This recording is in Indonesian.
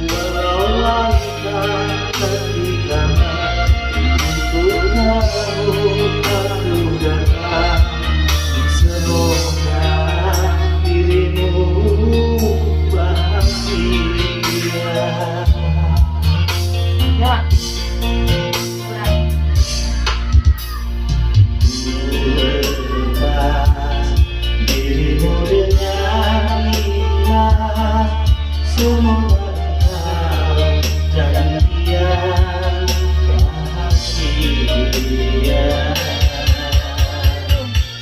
walau langkah ketika untuk kamu aku datang. Semoga dirimu bahagia. Ya. Dirimu dengan indah, semua